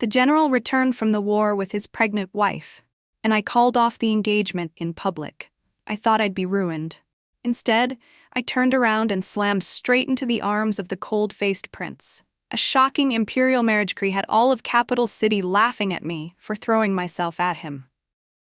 The general returned from the war with his pregnant wife, and I called off the engagement in public. I thought I'd be ruined. Instead, I turned around and slammed straight into the arms of the cold-faced prince. A shocking imperial marriage decree had all of Capital City laughing at me for throwing myself at him.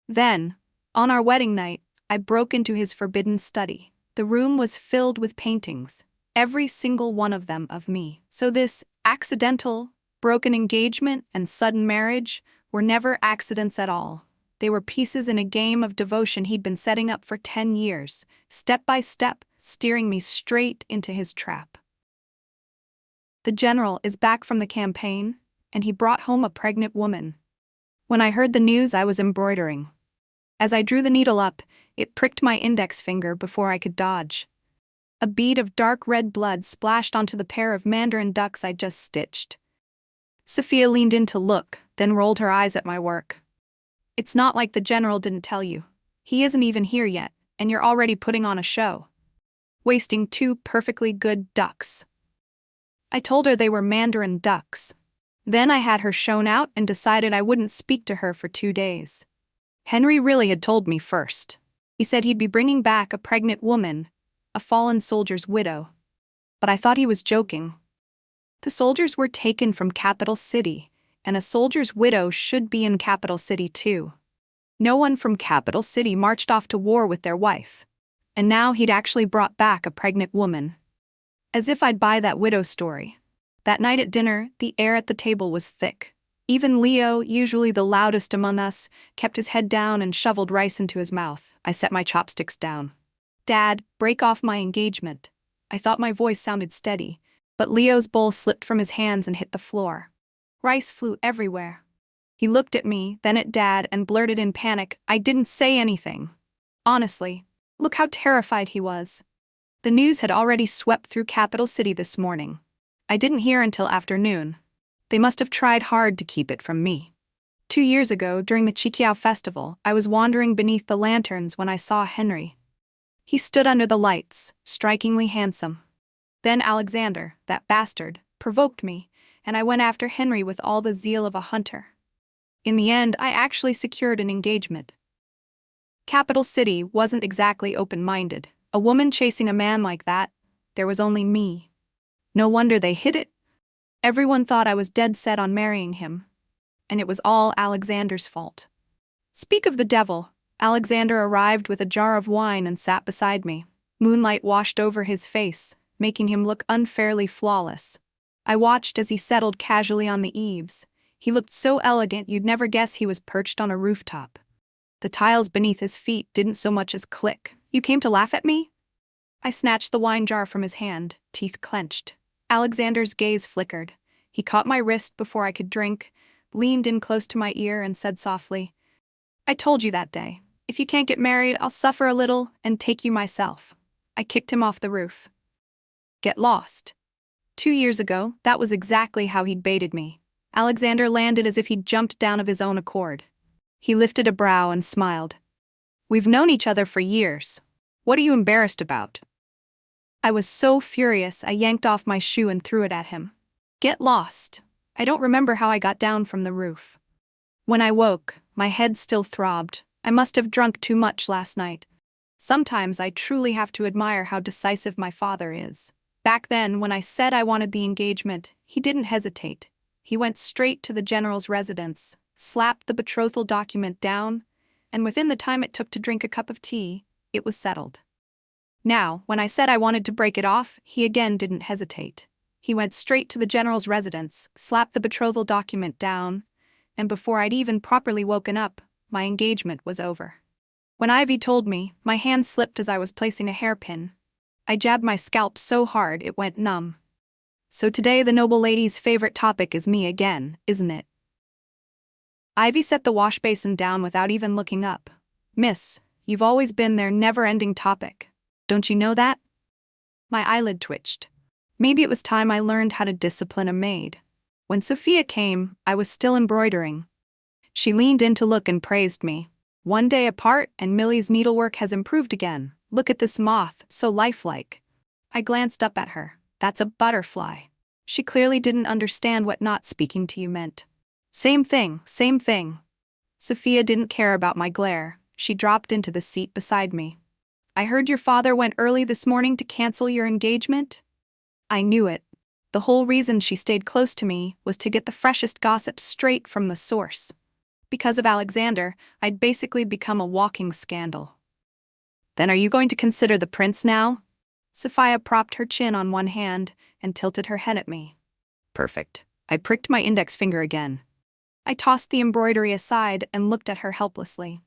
Then, on our wedding night, I broke into his forbidden study. The room was filled with paintings, every single one of them of me. So this accidental, broken engagement and sudden marriage were never accidents at all. They were pieces in a game of devotion he'd been setting up for 10 years, step by step, steering me straight into his trap. The general is back from the campaign, and he brought home a pregnant woman. When I heard the news, I was embroidering. As I drew the needle up, it pricked my index finger before I could dodge. A bead of dark red blood splashed onto the pair of mandarin ducks I'd just stitched. Sophia leaned in to look, then rolled her eyes at my work. It's not like the general didn't tell you. He isn't even here yet, and you're already putting on a show. Wasting 2 perfectly good ducks. I told her they were mandarin ducks. Then I had her shown out and decided I wouldn't speak to her for 2 days. Henry really had told me first. He said he'd be bringing back a pregnant woman, a fallen soldier's widow. But I thought he was joking. The soldiers were taken from Capital City, and a soldier's widow should be in Capital City too. No one from Capital City marched off to war with their wife. And now he'd actually brought back a pregnant woman. As if I'd buy that widow story. That night at dinner, the air at the table was thick. Even Leo, usually the loudest among us, kept his head down and shoveled rice into his mouth. I set my chopsticks down. "Dad, break off my engagement." I thought my voice sounded steady, but Leo's bowl slipped from his hands and hit the floor. Rice flew everywhere. He looked at me, then at Dad, and blurted in panic, "I didn't say anything." Honestly, look how terrified he was. The news had already swept through Capital City this morning. I didn't hear until afternoon. They must have tried hard to keep it from me. 2 years ago, during the Chikiao festival, I was wandering beneath the lanterns when I saw Henry. He stood under the lights, strikingly handsome. Then Alexander, that bastard, provoked me, and I went after Henry with all the zeal of a hunter. In the end, I actually secured an engagement. Capital City wasn't exactly open-minded. A woman chasing a man like that, there was only me. No wonder they hid it. Everyone thought I was dead set on marrying him. And it was all Alexander's fault. Speak of the devil, Alexander arrived with a jar of wine and sat beside me. Moonlight washed over his face, making him look unfairly flawless. I watched as he settled casually on the eaves. He looked so elegant you'd never guess he was perched on a rooftop. The tiles beneath his feet didn't so much as click. "You came to laugh at me?" I snatched the wine jar from his hand, teeth clenched. Alexander's gaze flickered. He caught my wrist before I could drink, leaned in close to my ear and said softly, "I told you that day. If you can't get married, I'll suffer a little and take you myself." I kicked him off the roof. Get lost. 2 years ago, that was exactly how he'd baited me. Alexander landed as if he'd jumped down of his own accord. He lifted a brow and smiled. "We've known each other for years. What are you embarrassed about?" I was so furious I yanked off my shoe and threw it at him. Get lost. I don't remember how I got down from the roof. When I woke, my head still throbbed. I must have drunk too much last night. Sometimes I truly have to admire how decisive my father is. Back then, when I said I wanted the engagement, he didn't hesitate. He went straight to the general's residence, slapped the betrothal document down, and within the time it took to drink a cup of tea, it was settled. Now, when I said I wanted to break it off, he again didn't hesitate. He went straight to the general's residence, slapped the betrothal document down, and before I'd even properly woken up, my engagement was over. When Ivy told me, my hand slipped as I was placing a hairpin. I jabbed my scalp so hard it went numb. So today the noble lady's favorite topic is me again, isn't it? Ivy set the wash basin down without even looking up. "Miss, you've always been their never-ending topic. Don't you know that?" My eyelid twitched. Maybe it was time I learned how to discipline a maid. When Sophia came, I was still embroidering. She leaned in to look and praised me. "One day apart, and Millie's needlework has improved again. Look at this moth, so lifelike." I glanced up at her. "That's a butterfly." She clearly didn't understand what not speaking to you meant. Same thing, same thing. Sophia didn't care about my glare. She dropped into the seat beside me. I heard your father went early this morning to cancel your engagement. I knew it. The whole reason she stayed close to me was to get the freshest gossip straight from the source. Because of Alexander, I'd basically become a walking scandal. Then are you going to consider the prince now? Sophia propped her chin on one hand and tilted her head at me. Perfect. I pricked my index finger again. I tossed the embroidery aside and looked at her helplessly.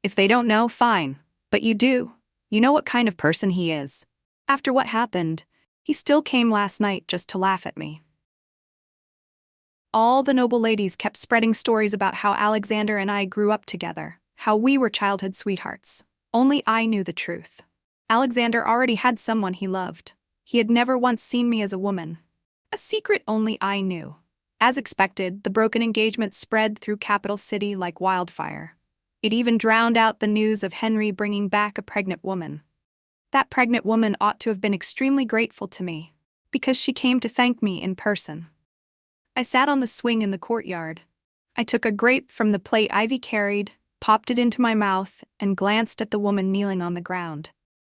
If they don't know, fine. But you do. You know what kind of person he is. After what happened, he still came last night just to laugh at me. All the noble ladies kept spreading stories about how Alexander and I grew up together, how we were childhood sweethearts. Only I knew the truth. Alexander already had someone he loved. He had never once seen me as a woman. A secret only I knew. As expected, the broken engagement spread through Capital City like wildfire. It even drowned out the news of Henry bringing back a pregnant woman. That pregnant woman ought to have been extremely grateful to me, because she came to thank me in person. I sat on the swing in the courtyard. I took a grape from the plate Ivy carried, popped it into my mouth, and glanced at the woman kneeling on the ground.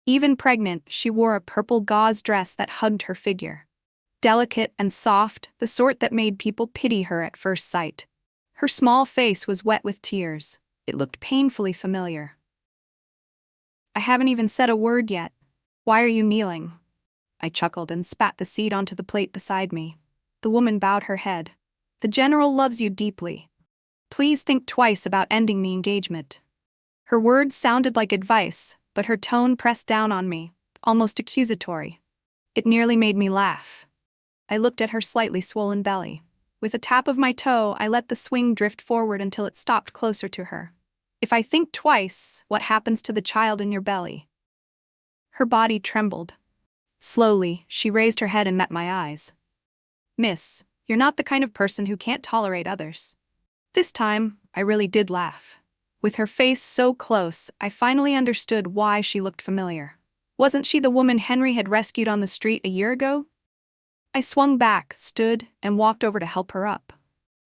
Even pregnant, she wore a purple gauze dress that hugged her figure. Delicate and soft, the sort that made people pity her at first sight. Her small face was wet with tears. It looked painfully familiar. I haven't even said a word yet. Why are you kneeling? I chuckled and spat the seed onto the plate beside me. The woman bowed her head. The general loves you deeply. Please think twice about ending the engagement. Her words sounded like advice, but her tone pressed down on me, almost accusatory. It nearly made me laugh. I looked at her slightly swollen belly. With a tap of my toe, I let the swing drift forward until it stopped closer to her. If I think twice, what happens to the child in your belly? Her body trembled. Slowly, she raised her head and met my eyes. Miss, you're not the kind of person who can't tolerate others. This time, I really did laugh. With her face so close, I finally understood why she looked familiar. Wasn't she the woman Henry had rescued on the street a year ago? I swung back, stood, and walked over to help her up.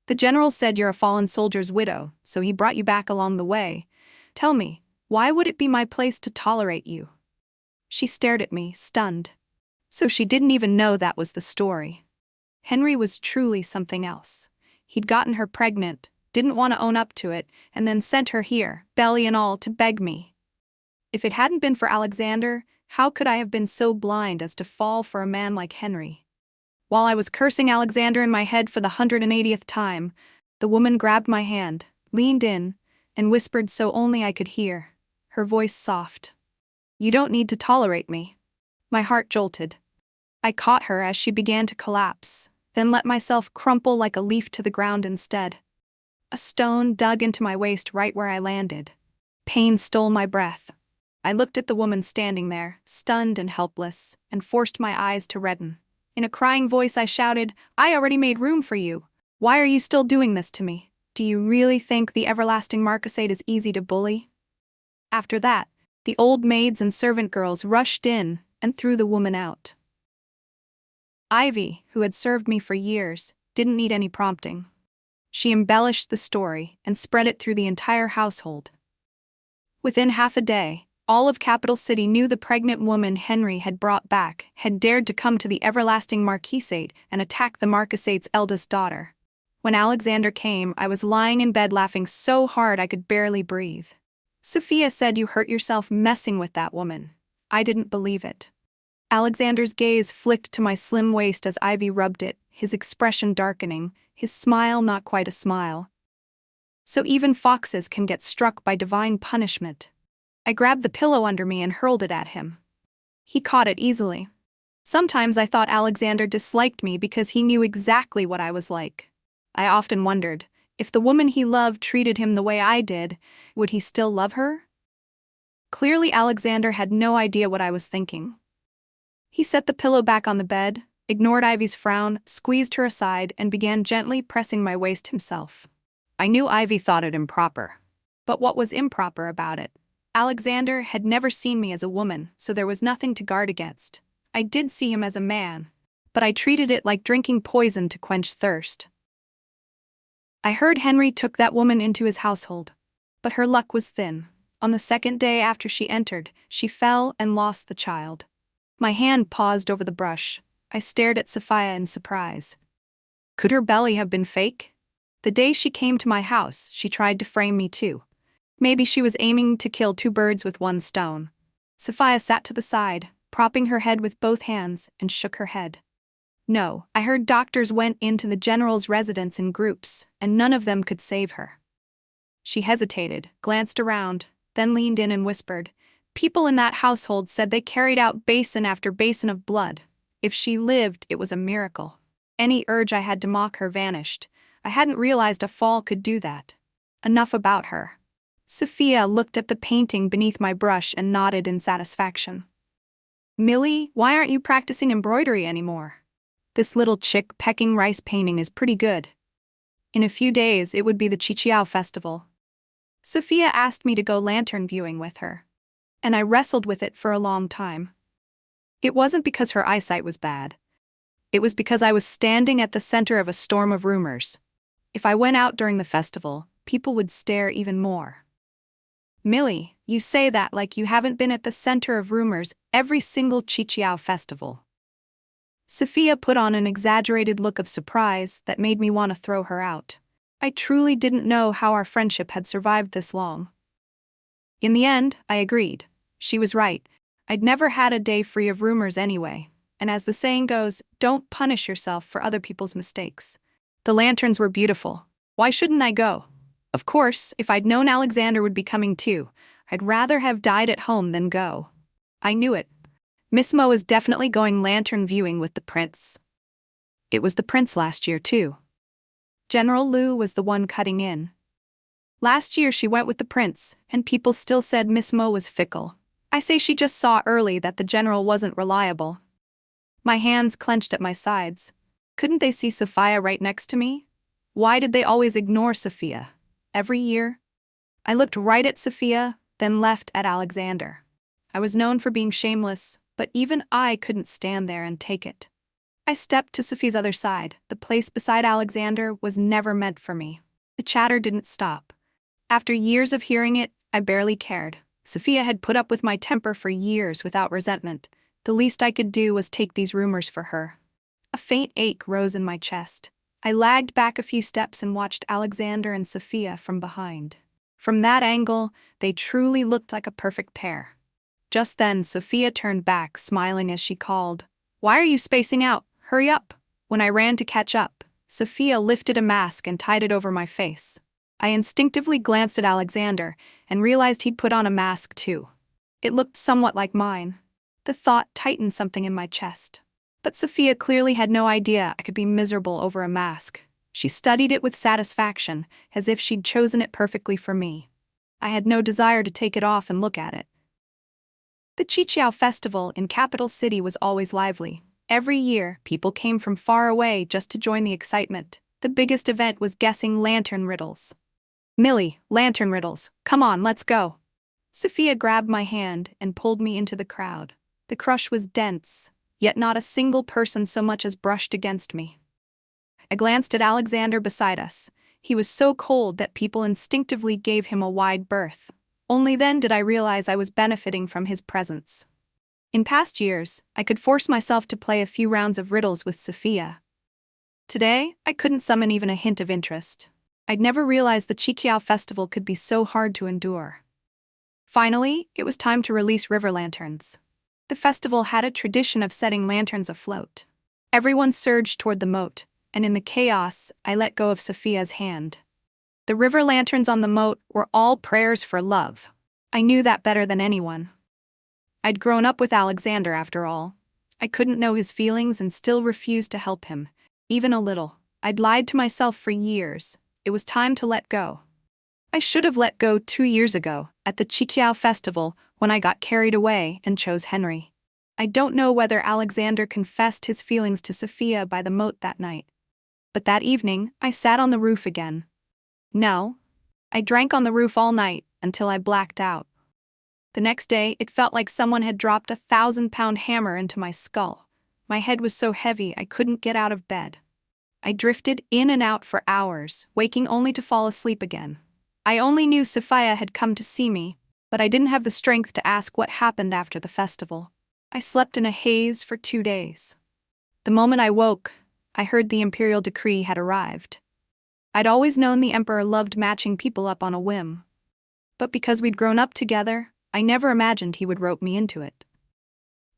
The general said you're a fallen soldier's widow, so he brought you back along the way. Tell me, why would it be my place to tolerate you? She stared at me, stunned. So she didn't even know that was the story. Henry was truly something else. He'd gotten her pregnant, didn't want to own up to it, and then sent her here, belly and all, to beg me. If it hadn't been for Alexander, how could I have been so blind as to fall for a man like Henry? While I was cursing Alexander in my head for the 180th time, the woman grabbed my hand, leaned in, and whispered so only I could hear, her voice soft. You don't need to tolerate me. My heart jolted. I caught her as she began to collapse, then let myself crumple like a leaf to the ground instead. A stone dug into my waist right where I landed. Pain stole my breath. I looked at the woman standing there, stunned and helpless, and forced my eyes to redden. In a crying voice I shouted, I already made room for you. Why are you still doing this to me? Do you really think the everlasting marquisate is easy to bully? After that, the old maids and servant girls rushed in and threw the woman out. Ivy, who had served me for years, didn't need any prompting. She embellished the story and spread it through the entire household. Within half a day, all of Capital City knew the pregnant woman Henry had brought back had dared to come to the everlasting marquisate and attack the marquisate's eldest daughter. When Alexander came, I was lying in bed laughing so hard I could barely breathe. Sophia said you hurt yourself messing with that woman. I didn't believe it. Alexander's gaze flicked to my slim waist as Ivy rubbed it, his expression darkening, his smile not quite a smile. So even foxes can get struck by divine punishment. I grabbed the pillow under me and hurled it at him. He caught it easily. Sometimes I thought Alexander disliked me because he knew exactly what I was like. I often wondered, if the woman he loved treated him the way I did, would he still love her? Clearly Alexander had no idea what I was thinking. He set the pillow back on the bed, ignored Ivy's frown, squeezed her aside, and began gently pressing my waist himself. I knew Ivy thought it improper. But what was improper about it? Alexander had never seen me as a woman, so there was nothing to guard against. I did see him as a man, but I treated it like drinking poison to quench thirst. I heard Henry took that woman into his household. But her luck was thin. On the second day after she entered, she fell and lost the child. My hand paused over the brush. I stared at Sophia in surprise. Could her belly have been fake? The day she came to my house, she tried to frame me too. Maybe she was aiming to kill two birds with one stone. Sophia sat to the side, propping her head with both hands, and shook her head. No, I heard doctors went into the general's residence in groups, and none of them could save her. She hesitated, glanced around, then leaned in and whispered, "People in that household said they carried out basin after basin of blood. If she lived, it was a miracle." Any urge I had to mock her vanished. I hadn't realized a fall could do that. Enough about her. Sophia looked at the painting beneath my brush and nodded in satisfaction. "Millie, why aren't you practicing embroidery anymore? This little chick pecking rice painting is pretty good. In a few days, it would be the Chichiao festival." Sophia asked me to go lantern viewing with her. And I wrestled with it for a long time. It wasn't because her eyesight was bad. It was because I was standing at the center of a storm of rumors. If I went out during the festival, people would stare even more. "Millie, you say that like you haven't been at the center of rumors every single Chichiao festival." Sophia put on an exaggerated look of surprise that made me want to throw her out. I truly didn't know how our friendship had survived this long. In the end, I agreed. She was right. I'd never had a day free of rumors anyway, and as the saying goes, don't punish yourself for other people's mistakes. The lanterns were beautiful. Why shouldn't I go? Of course, if I'd known Alexander would be coming too, I'd rather have died at home than go. I knew it. Miss Mo is definitely going lantern viewing with the prince. It was the prince last year too. General Liu was the one cutting in. Last year she went with the prince, and people still said Miss Mo was fickle. I say she just saw early that the general wasn't reliable. My hands clenched at my sides. Couldn't they see Sophia right next to me? Why did they always ignore Sophia? Every year? I looked right at Sophia, then left at Alexander. I was known for being shameless, but even I couldn't stand there and take it. I stepped to Sophia's other side. The place beside Alexander was never meant for me. The chatter didn't stop. After years of hearing it, I barely cared. Sophia had put up with my temper for years without resentment. The least I could do was take these rumors for her. A faint ache rose in my chest. I lagged back a few steps and watched Alexander and Sophia from behind. From that angle, they truly looked like a perfect pair. Just then, Sophia turned back, smiling as she called, "Why are you spacing out? Hurry up." When I ran to catch up, Sophia lifted a mask and tied it over my face. I instinctively glanced at Alexander and realized he'd put on a mask too. It looked somewhat like mine. The thought tightened something in my chest. But Sophia clearly had no idea I could be miserable over a mask. She studied it with satisfaction, as if she'd chosen it perfectly for me. I had no desire to take it off and look at it. The Chichiao festival in Capital City was always lively. Every year, people came from far away just to join the excitement. The biggest event was guessing lantern riddles. "Millie, lantern riddles, come on, let's go." Sophia grabbed my hand and pulled me into the crowd. The crush was dense, yet not a single person so much as brushed against me. I glanced at Alexander beside us. He was so cold that people instinctively gave him a wide berth. Only then did I realize I was benefiting from his presence. In past years, I could force myself to play a few rounds of riddles with Sophia. Today, I couldn't summon even a hint of interest. I'd never realized the Chichiao festival could be so hard to endure. Finally, it was time to release river lanterns. The festival had a tradition of setting lanterns afloat. Everyone surged toward the moat, and in the chaos, I let go of Sophia's hand. The river lanterns on the moat were all prayers for love. I knew that better than anyone. I'd grown up with Alexander after all. I couldn't know his feelings and still refused to help him, even a little. I'd lied to myself for years. It was time to let go. I should have let go 2 years ago, at the Chichiao festival, when I got carried away and chose Henry. I don't know whether Alexander confessed his feelings to Sophia by the moat that night. But that evening, I sat on the roof again. No. I drank on the roof all night, until I blacked out. The next day, it felt like someone had dropped a 1,000-pound hammer into my skull. My head was so heavy I couldn't get out of bed. I drifted in and out for hours, waking only to fall asleep again. I only knew Sophia had come to see me, but I didn't have the strength to ask what happened after the festival. I slept in a haze for 2 days. The moment I woke, I heard the imperial decree had arrived. I'd always known the emperor loved matching people up on a whim. But because we'd grown up together, I never imagined he would rope me into it.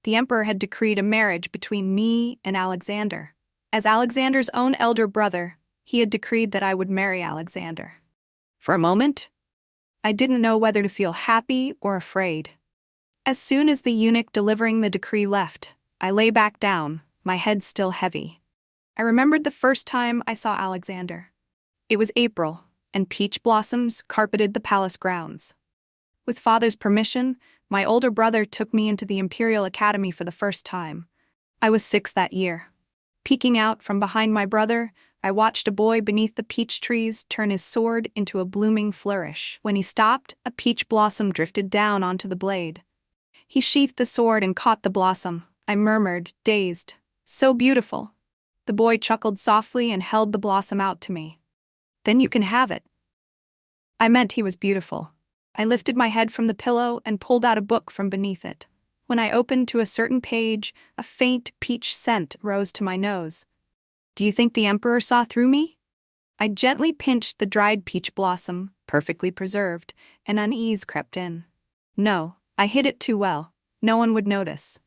The emperor had decreed a marriage between me and Alexander. As Alexander's own elder brother, he had decreed that I would marry Alexander. For a moment, I didn't know whether to feel happy or afraid. As soon as the eunuch delivering the decree left, I lay back down, my head still heavy. I remembered the first time I saw Alexander. It was April, and peach blossoms carpeted the palace grounds. With father's permission, my older brother took me into the Imperial Academy for the first time. I was 6 that year. Peeking out from behind my brother, I watched a boy beneath the peach trees turn his sword into a blooming flourish. When he stopped, a peach blossom drifted down onto the blade. He sheathed the sword and caught the blossom. I murmured, dazed, "So beautiful." The boy chuckled softly and held the blossom out to me. "Then you can have it." I meant he was beautiful. I lifted my head from the pillow and pulled out a book from beneath it. When I opened to a certain page, a faint peach scent rose to my nose. Do you think the emperor saw through me? I gently pinched the dried peach blossom, perfectly preserved, and unease crept in. No, I hid it too well. No one would notice.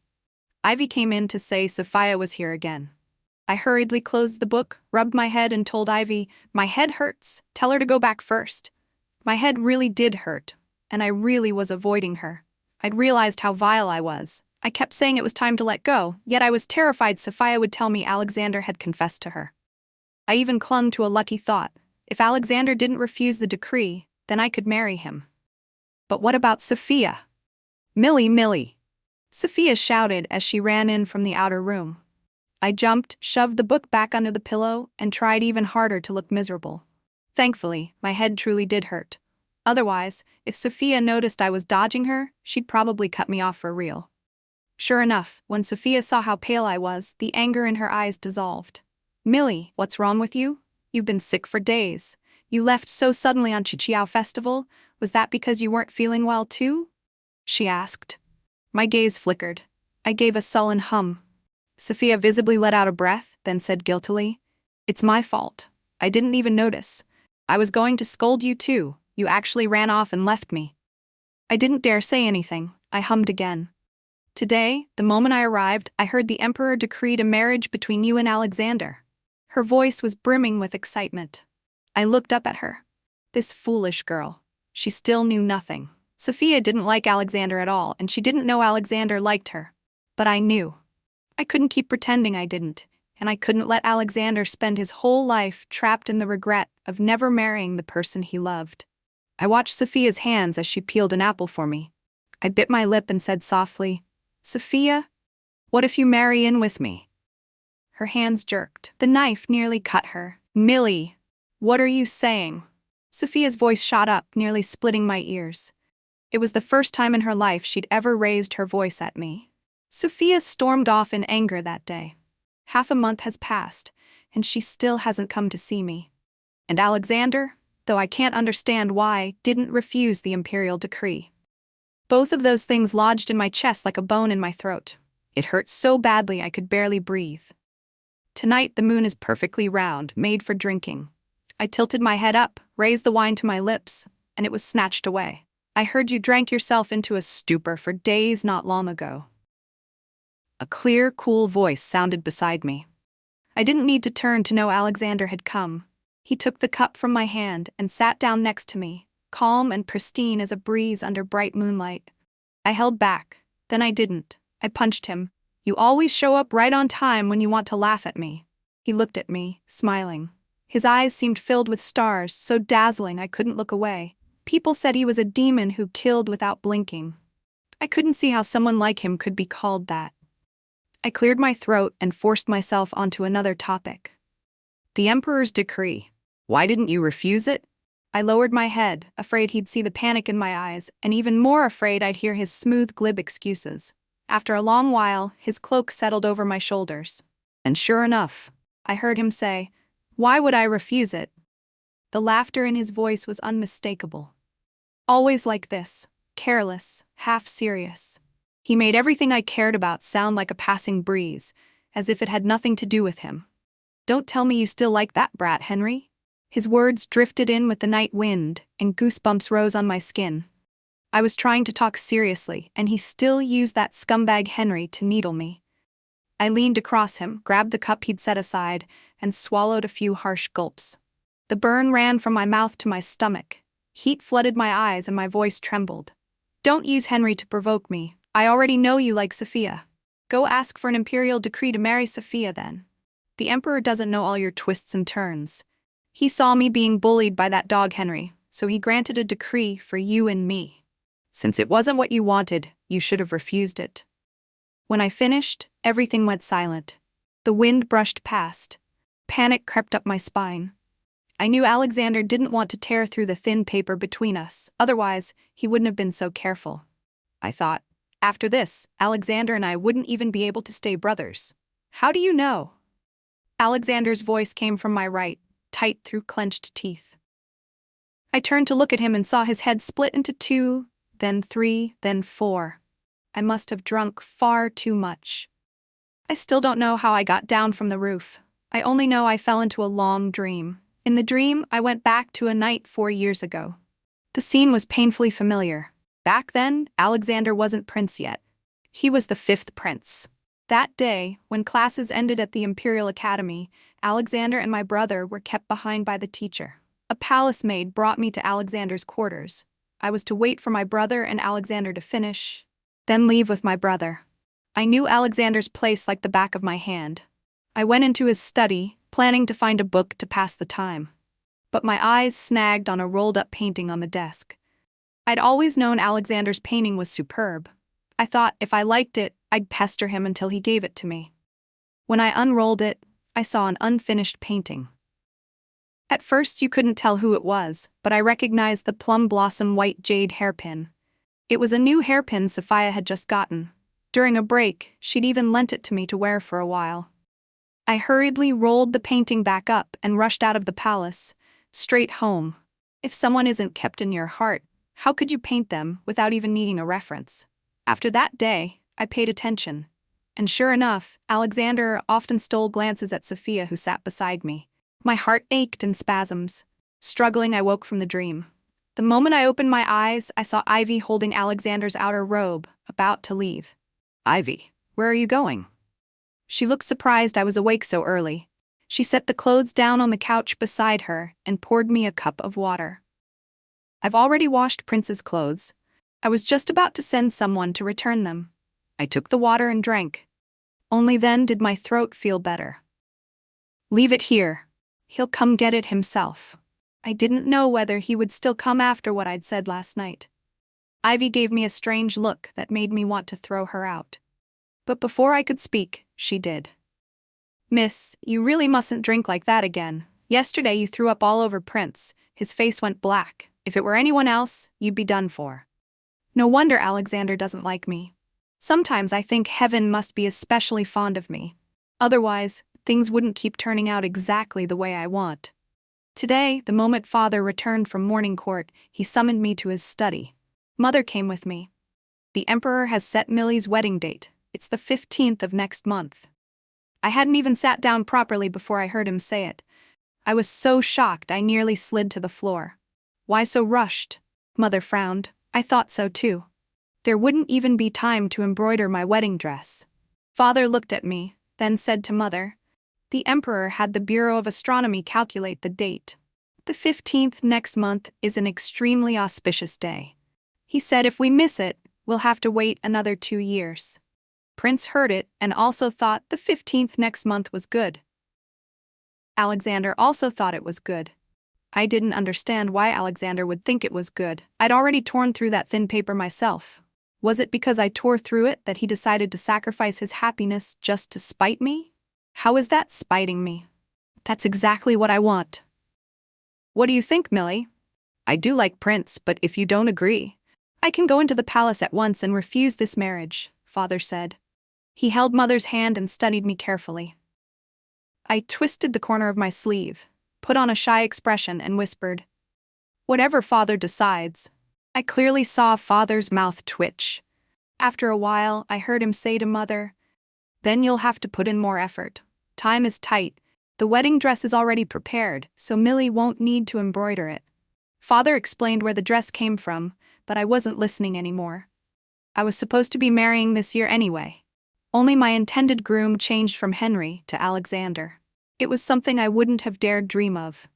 Ivy came in to say Sophia was here again. I hurriedly closed the book, rubbed my head, and told Ivy, "My head hurts. Tell her to go back first." My head really did hurt, and I really was avoiding her. I'd realized how vile I was. I kept saying it was time to let go, yet I was terrified Sophia would tell me Alexander had confessed to her. I even clung to a lucky thought. If Alexander didn't refuse the decree, then I could marry him. But what about Sophia? "Millie, Millie!" Sophia shouted as she ran in from the outer room. I jumped, shoved the book back under the pillow, and tried even harder to look miserable. Thankfully, my head truly did hurt. Otherwise, if Sophia noticed I was dodging her, she'd probably cut me off for real. Sure enough, when Sophia saw how pale I was, the anger in her eyes dissolved. "Millie, what's wrong with you? You've been sick for days. You left so suddenly on Chichiao Festival. Was that because you weren't feeling well too?" she asked. My gaze flickered. I gave a sullen hum. Sophia visibly let out a breath, then said guiltily, "It's my fault. I didn't even notice. I was going to scold you too. You actually ran off and left me." I didn't dare say anything. I hummed again. "Today, the moment I arrived, I heard the emperor decreed a marriage between you and Alexander." Her voice was brimming with excitement. I looked up at her. This foolish girl. She still knew nothing. Sophia didn't like Alexander at all, and she didn't know Alexander liked her. But I knew. I couldn't keep pretending I didn't, and I couldn't let Alexander spend his whole life trapped in the regret of never marrying the person he loved. I watched Sophia's hands as she peeled an apple for me. I bit my lip and said softly, "Sophia, what if you marry in with me?" Her hands jerked. The knife nearly cut her. "Millie, what are you saying?" Sophia's voice shot up, nearly splitting my ears. It was the first time in her life she'd ever raised her voice at me. Sophia stormed off in anger that day. Half a month has passed, and she still hasn't come to see me. And Alexander, though I can't understand why, didn't refuse the imperial decree. Both of those things lodged in my chest like a bone in my throat. It hurt so badly I could barely breathe. Tonight the moon is perfectly round, made for drinking. I tilted my head up, raised the wine to my lips, and it was snatched away. "I heard you drank yourself into a stupor for days not long ago." A clear, cool voice sounded beside me. I didn't need to turn to know Alexander had come. He took the cup from my hand and sat down next to me, calm and pristine as a breeze under bright moonlight. I held back. Then I didn't. I punched him. "You always show up right on time when you want to laugh at me." He looked at me, smiling. His eyes seemed filled with stars, so dazzling I couldn't look away. People said he was a demon who killed without blinking. I couldn't see how someone like him could be called that. I cleared my throat and forced myself onto another topic. "The emperor's decree. Why didn't you refuse it?" I lowered my head, afraid he'd see the panic in my eyes, and even more afraid I'd hear his smooth, glib excuses. After a long while, his cloak settled over my shoulders. "And sure enough," I heard him say, Why would I refuse it? The laughter in his voice was unmistakable. Always like this, careless, half serious. He made everything I cared about sound like a passing breeze, as if it had nothing to do with him. Don't tell me you still like that brat, Henry. His words drifted in with the night wind, and goosebumps rose on my skin. I was trying to talk seriously, and he still used that scumbag Henry to needle me. I leaned across him, grabbed the cup he'd set aside, and swallowed a few harsh gulps. The burn ran from my mouth to my stomach. Heat flooded my eyes and my voice trembled. Don't use Henry to provoke me. I already know you like Sophia. Go ask for an imperial decree to marry Sophia then. The emperor doesn't know all your twists and turns. He saw me being bullied by that dog Henry, so he granted a decree for you and me. Since it wasn't what you wanted, you should have refused it. When I finished, everything went silent. The wind brushed past. Panic crept up my spine. I knew Alexander didn't want to tear through the thin paper between us, otherwise he wouldn't have been so careful. I thought, after this, Alexander and I wouldn't even be able to stay brothers. How do you know? Alexander's voice came from my right, tight through clenched teeth. I turned to look at him and saw his head split into 2, then 3, then 4. I must have drunk far too much. I still don't know how I got down from the roof. I only know I fell into a long dream. In the dream, I went back to a night 4 years ago. The scene was painfully familiar. Back then, Alexander wasn't prince yet. He was the 5th prince. That day, when classes ended at the Imperial Academy, Alexander and my brother were kept behind by the teacher. A palace maid brought me to Alexander's quarters. I was to wait for my brother and Alexander to finish, then leave with my brother. I knew Alexander's place like the back of my hand. I went into his study, planning to find a book to pass the time. But my eyes snagged on a rolled-up painting on the desk. I'd always known Alexander's painting was superb. I thought if I liked it, I'd pester him until he gave it to me. When I unrolled it, I saw an unfinished painting. At first you couldn't tell who it was, but I recognized the plum blossom white jade hairpin. It was a new hairpin Sophia had just gotten. During a break, she'd even lent it to me to wear for a while. I hurriedly rolled the painting back up and rushed out of the palace, straight home. If someone isn't kept in your heart, how could you paint them without even needing a reference? After that day, I paid attention. And sure enough, Alexander often stole glances at Sophia who sat beside me. My heart ached in spasms. Struggling, I woke from the dream. The moment I opened my eyes, I saw Ivy holding Alexander's outer robe, about to leave. Ivy, where are you going? She looked surprised I was awake so early. She set the clothes down on the couch beside her and poured me a cup of water. I've already washed Prince's clothes. I was just about to send someone to return them. I took the water and drank. Only then did my throat feel better. Leave it here. He'll come get it himself. I didn't know whether he would still come after what I'd said last night. Ivy gave me a strange look that made me want to throw her out. But before I could speak, she did. Miss, you really mustn't drink like that again. Yesterday you threw up all over Prince. His face went black. If it were anyone else, you'd be done for. No wonder Alexander doesn't like me. Sometimes I think heaven must be especially fond of me. Otherwise, things wouldn't keep turning out exactly the way I want. Today, the moment Father returned from morning court, he summoned me to his study. Mother came with me. The Emperor has set Millie's wedding date. It's the 15th of next month. I hadn't even sat down properly before I heard him say it. I was so shocked I nearly slid to the floor. Why so rushed? Mother frowned. I thought so too. There wouldn't even be time to embroider my wedding dress. Father looked at me, then said to Mother, "The Emperor had the Bureau of Astronomy calculate the date. The 15th next month is an extremely auspicious day. He said if we miss it, we'll have to wait another 2 years." Prince heard it and also thought the 15th next month was good. Alexander also thought it was good. I didn't understand why Alexander would think it was good. I'd already torn through that thin paper myself. Was it because I tore through it that he decided to sacrifice his happiness just to spite me? How is that spiting me? That's exactly what I want. What do you think, Millie? I do like Prince, but if you don't agree, I can go into the palace at once and refuse this marriage, Father said. He held Mother's hand and studied me carefully. I twisted the corner of my sleeve, put on a shy expression, and whispered, "Whatever father decides." I clearly saw father's mouth twitch. After a while, I heard him say to mother, "Then you'll have to put in more effort. Time is tight. The wedding dress is already prepared, so Millie won't need to embroider it." Father explained where the dress came from, but I wasn't listening anymore. I was supposed to be marrying this year anyway. Only my intended groom changed from Henry to Alexander. It was something I wouldn't have dared dream of.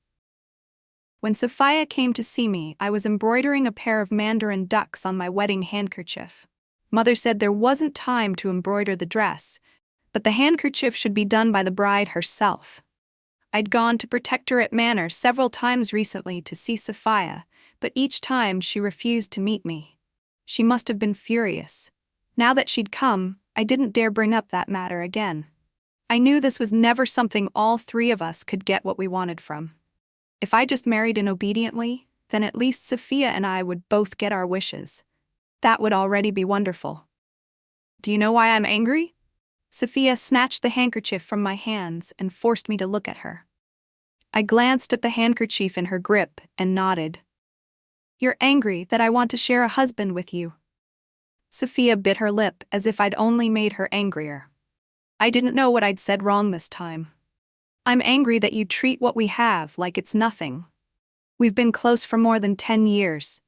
When Sophia came to see me, I was embroidering a pair of mandarin ducks on my wedding handkerchief. Mother said there wasn't time to embroider the dress, but the handkerchief should be done by the bride herself. I'd gone to Protectorate Manor several times recently to see Sophia, but each time she refused to meet me. She must have been furious. Now that she'd come, I didn't dare bring up that matter again. I knew this was never something all three of us could get what we wanted from. If I just married in obediently, then at least Sophia and I would both get our wishes. That would already be wonderful. Do you know why I'm angry? Sophia snatched the handkerchief from my hands and forced me to look at her. I glanced at the handkerchief in her grip and nodded. You're angry that I want to share a husband with you. Sophia bit her lip as if I'd only made her angrier. I didn't know what I'd said wrong this time. I'm angry that you treat what we have like it's nothing. We've been close for more than 10 years.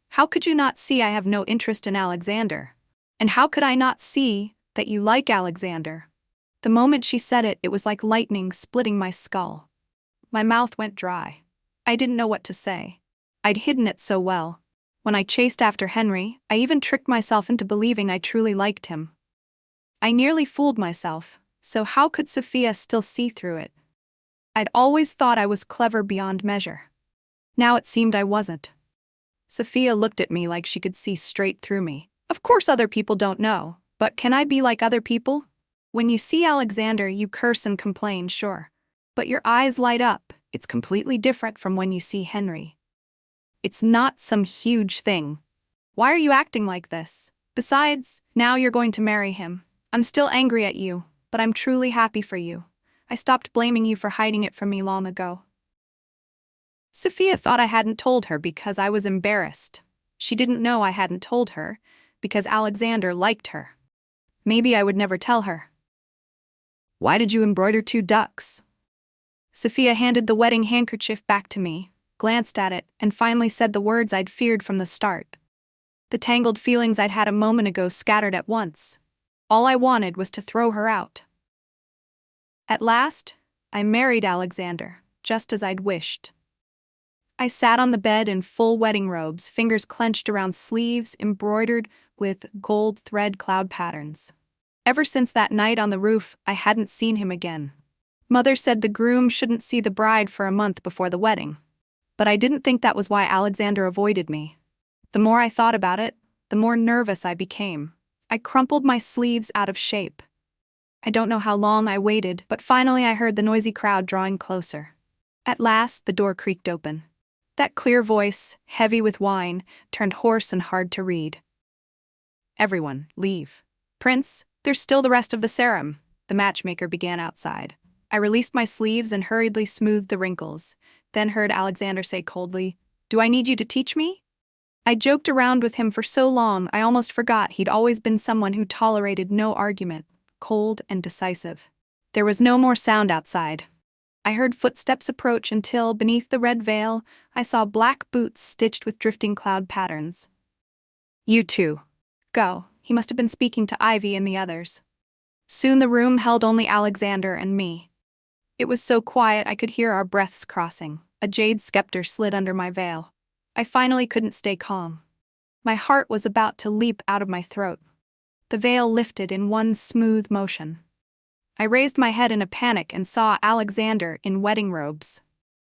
How could you not see I have no interest in Alexander? And how could I not see that you like Alexander? The moment she said it, it was like lightning splitting my skull. My mouth went dry. I didn't know what to say. I'd hidden it so well. When I chased after Henry, I even tricked myself into believing I truly liked him. I nearly fooled myself, so how could Sophia still see through it? I'd always thought I was clever beyond measure. Now it seemed I wasn't. Sophia looked at me like she could see straight through me. Of course other people don't know, but can I be like other people? When you see Alexander, you curse and complain, sure. But your eyes light up. It's completely different from when you see Henry. It's not some huge thing. Why are you acting like this? Besides, now you're going to marry him. I'm still angry at you, but I'm truly happy for you. I stopped blaming you for hiding it from me long ago. Sophia thought I hadn't told her because I was embarrassed. She didn't know I hadn't told her because Alexander liked her. Maybe I would never tell her. Why did you embroider 2 ducks? Sophia handed the wedding handkerchief back to me, glanced at it, and finally said the words I'd feared from the start. The tangled feelings I'd had a moment ago scattered at once. All I wanted was to throw her out. At last, I married Alexander, just as I'd wished. I sat on the bed in full wedding robes, fingers clenched around sleeves embroidered with gold thread cloud patterns. Ever since that night on the roof, I hadn't seen him again. Mother said the groom shouldn't see the bride for a month before the wedding. But I didn't think that was why Alexander avoided me. The more I thought about it, the more nervous I became. I crumpled my sleeves out of shape. I don't know how long I waited, but finally I heard the noisy crowd drawing closer. At last, the door creaked open. That clear voice, heavy with wine, turned hoarse and hard to read. Everyone, leave. Prince, there's still the rest of the serum, the matchmaker began outside. I released my sleeves and hurriedly smoothed the wrinkles, then heard Alexander say coldly, "Do I need you to teach me?" I joked around with him for so long I almost forgot he'd always been someone who tolerated no argument, cold and decisive. There was no more sound outside. I heard footsteps approach until, beneath the red veil, I saw black boots stitched with drifting cloud patterns. "You two. Go." He must have been speaking to Ivy and the others. Soon the room held only Alexander and me. It was so quiet I could hear our breaths crossing. A jade scepter slid under my veil. I finally couldn't stay calm. My heart was about to leap out of my throat. The veil lifted in one smooth motion. I raised my head in a panic and saw Alexander in wedding robes.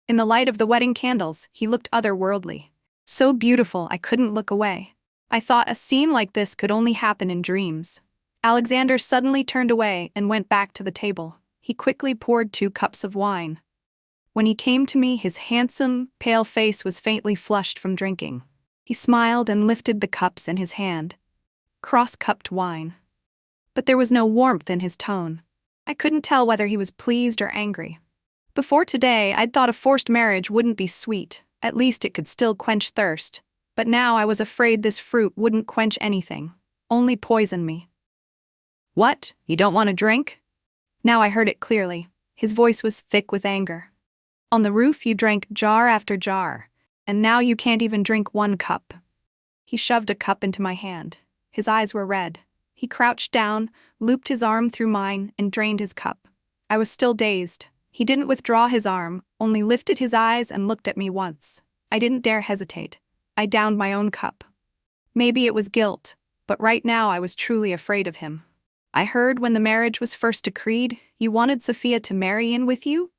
In the light of the wedding candles, he looked otherworldly. So beautiful I couldn't look away. I thought a scene like this could only happen in dreams. Alexander suddenly turned away and went back to the table. He quickly poured 2 cups of wine. When he came to me, his handsome, pale face was faintly flushed from drinking. He smiled and lifted the cups in his hand. Cross-cupped wine. But there was no warmth in his tone. I couldn't tell whether he was pleased or angry. Before today, I'd thought a forced marriage wouldn't be sweet. At least it could still quench thirst. But now I was afraid this fruit wouldn't quench anything, only poison me. "What? You don't want a drink?" Now I heard it clearly. His voice was thick with anger. "On the roof you drank jar after jar, and now you can't even drink one cup." He shoved a cup into my hand. His eyes were red. He crouched down, looped his arm through mine, and drained his cup. I was still dazed. He didn't withdraw his arm, only lifted his eyes and looked at me once. I didn't dare hesitate. I downed my own cup. Maybe it was guilt, but right now I was truly afraid of him. "I heard when the marriage was first decreed, you wanted Sophia to marry in with you?"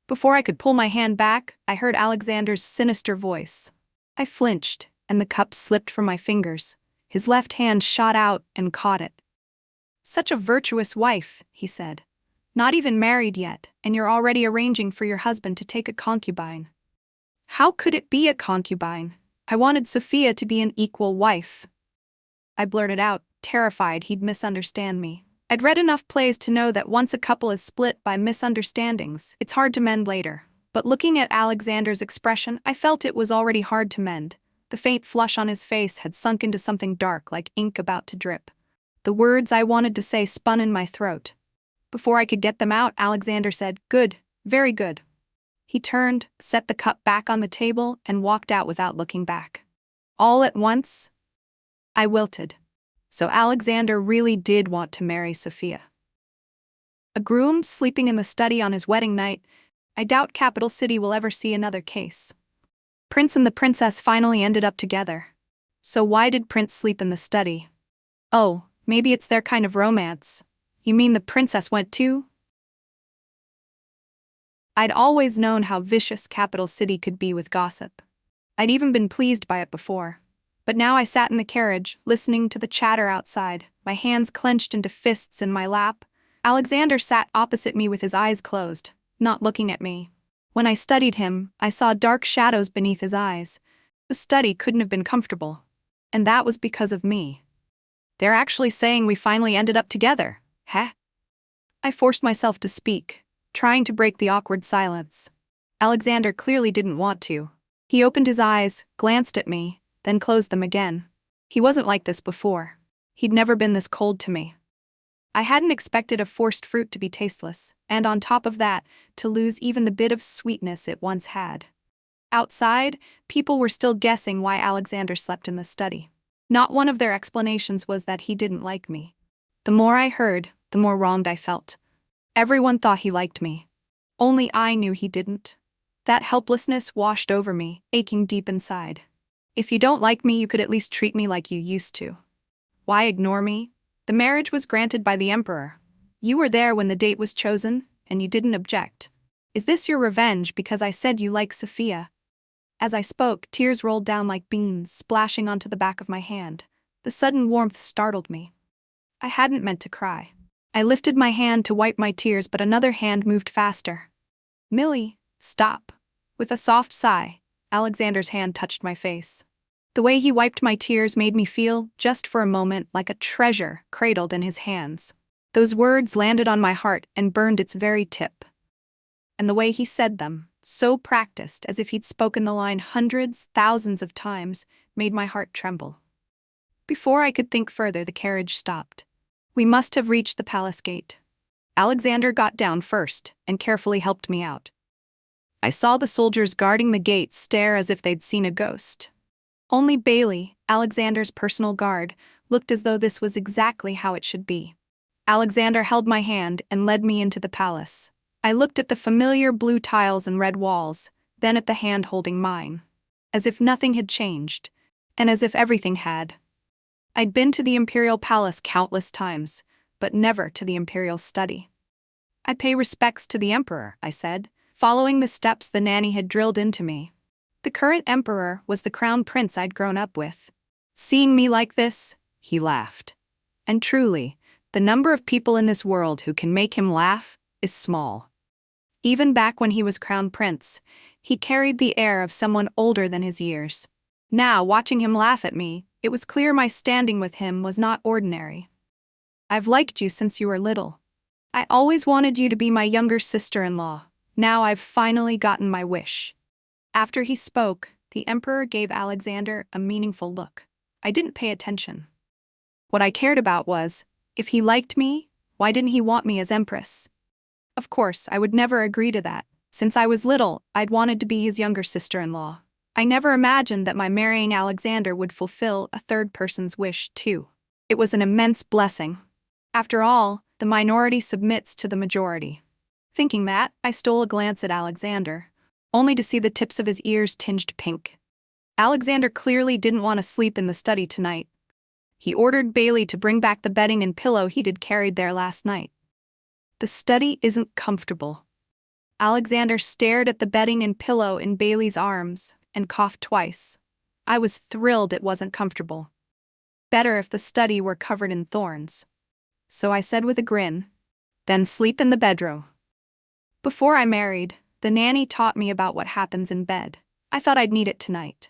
Before I could pull my hand back, I heard Alexander's sinister voice. I flinched, and the cup slipped from my fingers. His left hand shot out and caught it. "Such a virtuous wife," he said. "Not even married yet, and you're already arranging for your husband to take a concubine." "How could it be a concubine? I wanted Sophia to be an equal wife." I blurted out, terrified he'd misunderstand me. I'd read enough plays to know that once a couple is split by misunderstandings, it's hard to mend later. But looking at Alexander's expression, I felt it was already hard to mend. The faint flush on his face had sunk into something dark like ink about to drip. The words I wanted to say spun in my throat. Before I could get them out, Alexander said, "Good, very good." He turned, set the cup back on the table, and walked out without looking back. All at once, I wilted. So Alexander really did want to marry Sophia. A groom sleeping in the study on his wedding night. I doubt Capital City will ever see another case. Prince and the princess finally ended up together. So why did Prince sleep in the study? Oh, maybe it's their kind of romance. You mean the princess went too? I'd always known how vicious Capital City could be with gossip. I'd even been pleased by it before. But now I sat in the carriage, listening to the chatter outside, my hands clenched into fists in my lap. Alexander sat opposite me with his eyes closed, not looking at me. When I studied him, I saw dark shadows beneath his eyes. The study couldn't have been comfortable. And that was because of me. "They're actually saying we finally ended up together, huh?" I forced myself to speak, trying to break the awkward silence. Alexander clearly didn't want to. He opened his eyes, glanced at me, then closed them again. He wasn't like this before. He'd never been this cold to me. I hadn't expected a forced fruit to be tasteless, and on top of that, to lose even the bit of sweetness it once had. Outside, people were still guessing why Alexander slept in the study. Not one of their explanations was that he didn't like me. The more I heard, the more wronged I felt. Everyone thought he liked me. Only I knew he didn't. That helplessness washed over me, aching deep inside. If you don't like me, you could at least treat me like you used to. Why ignore me? The marriage was granted by the emperor. You were there when the date was chosen, and you didn't object. Is this your revenge because I said you like Sophia? As I spoke, tears rolled down like beans, splashing onto the back of my hand. The sudden warmth startled me. I hadn't meant to cry. I lifted my hand to wipe my tears, but another hand moved faster. "Millie, stop." With a soft sigh, Alexander's hand touched my face. The way he wiped my tears made me feel, just for a moment, like a treasure cradled in his hands. Those words landed on my heart and burned its very tip. And the way he said them, so practiced as if he'd spoken the line hundreds, thousands of times, made my heart tremble. Before I could think further, the carriage stopped. We must have reached the palace gate. Alexander got down first and carefully helped me out. I saw the soldiers guarding the gate stare as if they'd seen a ghost. Only Bailey, Alexander's personal guard, looked as though this was exactly how it should be. Alexander held my hand and led me into the palace. I looked at the familiar blue tiles and red walls, then at the hand holding mine. As if nothing had changed, and as if everything had. I'd been to the imperial palace countless times, but never to the imperial study. "I pay respects to the emperor," I said, following the steps the nanny had drilled into me. The current emperor was the crown prince I'd grown up with. Seeing me like this, he laughed. And truly, the number of people in this world who can make him laugh is small. Even back when he was crown prince, he carried the air of someone older than his years. Now, watching him laugh at me, it was clear my standing with him was not ordinary. "I've liked you since you were little." I always wanted you to be my younger sister-in-law. Now I've finally gotten my wish." After he spoke, the emperor gave Alexander a meaningful look. I didn't pay attention. What I cared about was, if he liked me, why didn't he want me as empress? Of course, I would never agree to that. Since I was little, I'd wanted to be his younger sister-in-law. I never imagined that my marrying Alexander would fulfill a third person's wish, too. It was an immense blessing. After all, the minority submits to the majority. Thinking that, I stole a glance at Alexander, only to see the tips of his ears tinged pink. Alexander clearly didn't want to sleep in the study tonight. He ordered Bailey to bring back the bedding and pillow he'd carried there last night. "The study isn't comfortable." Alexander stared at the bedding and pillow in Bailey's arms and coughed twice. I was thrilled it wasn't comfortable. Better if the study were covered in thorns. So I said with a grin, "Then sleep in the bedroom." Before I married, the nanny taught me about what happens in bed. I thought I'd need it tonight.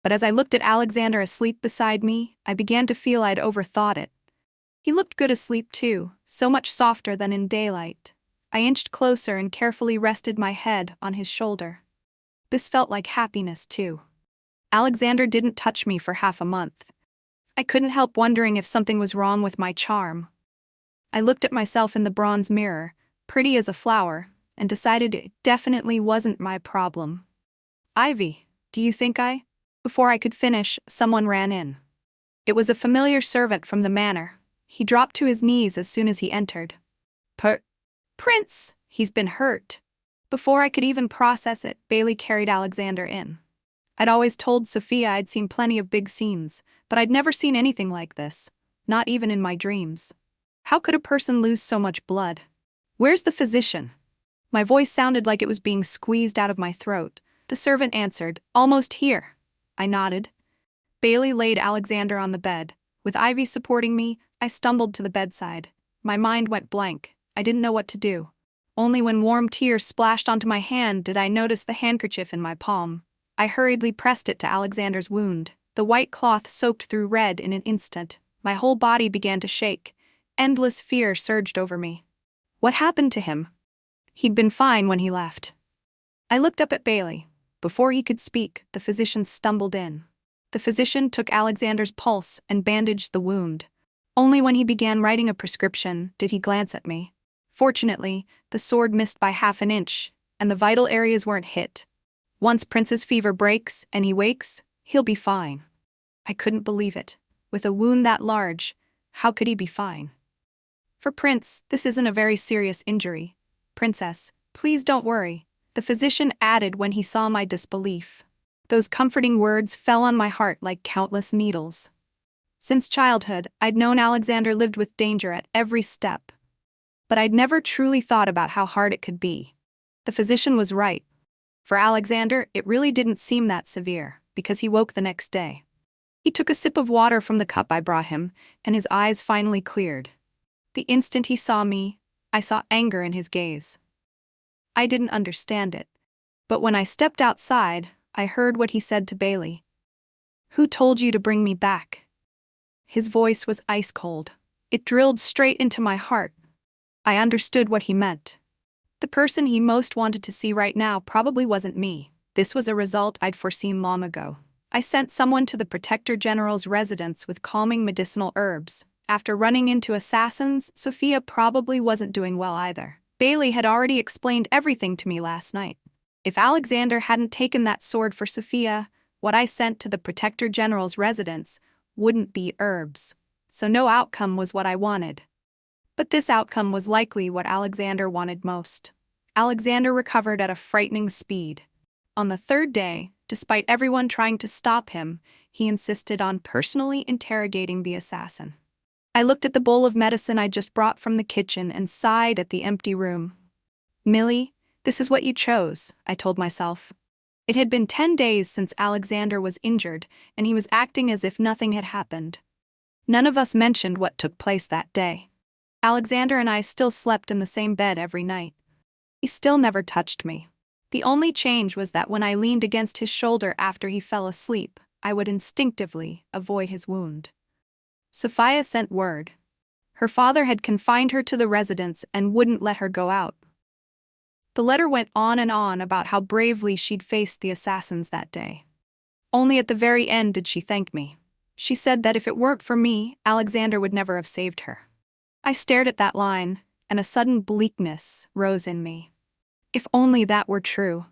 But as I looked at Alexander asleep beside me, I began to feel I'd overthought it. He looked good asleep too, so much softer than in daylight. I inched closer and carefully rested my head on his shoulder. This felt like happiness too. Alexander didn't touch me for half a month. I couldn't help wondering if something was wrong with my charm. I looked at myself in the bronze mirror, pretty as a flower, and decided it definitely wasn't my problem. "Ivy, do you think I—" Before I could finish, someone ran in. It was a familiar servant from the manor. He dropped to his knees as soon as he entered. Prince, he's been hurt." Before I could even process it, Bailey carried Alexander in. I'd always told Sophia I'd seen plenty of big scenes, but I'd never seen anything like this, not even in my dreams. How could a person lose so much blood? "Where's the physician?" My voice sounded like it was being squeezed out of my throat. The servant answered, "Almost here." I nodded. Bailey laid Alexander on the bed. With Ivy supporting me, I stumbled to the bedside. My mind went blank. I didn't know what to do. Only when warm tears splashed onto my hand did I notice the handkerchief in my palm. I hurriedly pressed it to Alexander's wound. The white cloth soaked through red in an instant. My whole body began to shake. Endless fear surged over me. What happened to him? He'd been fine when he left. I looked up at Bailey. Before he could speak, the physician stumbled in. The physician took Alexander's pulse and bandaged the wound. Only when he began writing a prescription did he glance at me. Fortunately, the sword missed by half an inch, and the vital areas weren't hit. Once Prince's fever breaks and he wakes, he'll be fine. I couldn't believe it. With a wound that large, how could he be fine? "For Prince, this isn't a very serious injury. Princess, please don't worry," the physician added when he saw my disbelief. Those comforting words fell on my heart like countless needles. Since childhood, I'd known Alexander lived with danger at every step. But I'd never truly thought about how hard it could be. The physician was right. For Alexander, it really didn't seem that severe, because he woke the next day. He took a sip of water from the cup I brought him, and his eyes finally cleared. The instant he saw me, I saw anger in his gaze. I didn't understand it. But when I stepped outside, I heard what he said to Bailey. "Who told you to bring me back?" His voice was ice cold. It drilled straight into my heart. I understood what he meant. The person he most wanted to see right now probably wasn't me. This was a result I'd foreseen long ago. I sent someone to the Protector General's residence with calming medicinal herbs. After running into assassins, Sophia probably wasn't doing well either. Bailey had already explained everything to me last night. If Alexander hadn't taken that sword for Sophia, what I sent to the Protector General's residence wouldn't be herbs. So no outcome was what I wanted. But this outcome was likely what Alexander wanted most. Alexander recovered at a frightening speed. On the third day, despite everyone trying to stop him, he insisted on personally interrogating the assassin. I looked at the bowl of medicine I'd just brought from the kitchen and sighed at the empty room. "Millie, this is what you chose," I told myself. It had been 10 days since Alexander was injured, and he was acting as if nothing had happened. None of us mentioned what took place that day. Alexander and I still slept in the same bed every night. He still never touched me. The only change was that when I leaned against his shoulder after he fell asleep, I would instinctively avoid his wound. Sophia sent word. Her father had confined her to the residence and wouldn't let her go out. The letter went on and on about how bravely she'd faced the assassins that day. Only at the very end did she thank me. She said that if it weren't for me, Alexander would never have saved her. I stared at that line, and a sudden bleakness rose in me. If only that were true.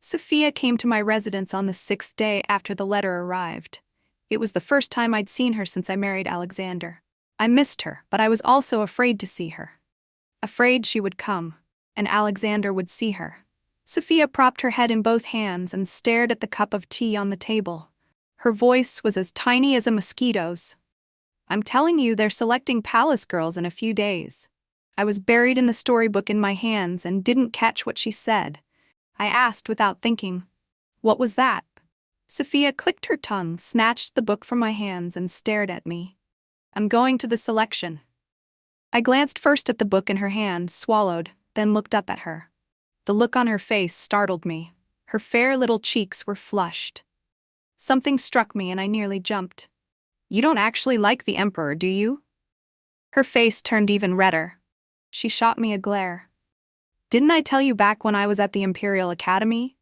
Sophia came to my residence on the 6th day after the letter arrived. It was the first time I'd seen her since I married Alexander. I missed her, but I was also afraid to see her. Afraid she would come, and Alexander would see her. Sophia propped her head in both hands and stared at the cup of tea on the table. Her voice was as tiny as a mosquito's. "I'm telling you, they're selecting palace girls in a few days." I was buried in the storybook in my hands and didn't catch what she said. I asked without thinking, "What was that?" Sophia clicked her tongue, snatched the book from my hands, and stared at me. "I'm going to the selection." I glanced first at the book in her hand, swallowed, then looked up at her. The look on her face startled me. Her fair little cheeks were flushed. Something struck me and I nearly jumped. "You don't actually like the emperor, do you?" Her face turned even redder. She shot me a glare. "Didn't I tell you back when I was at the Imperial Academy?"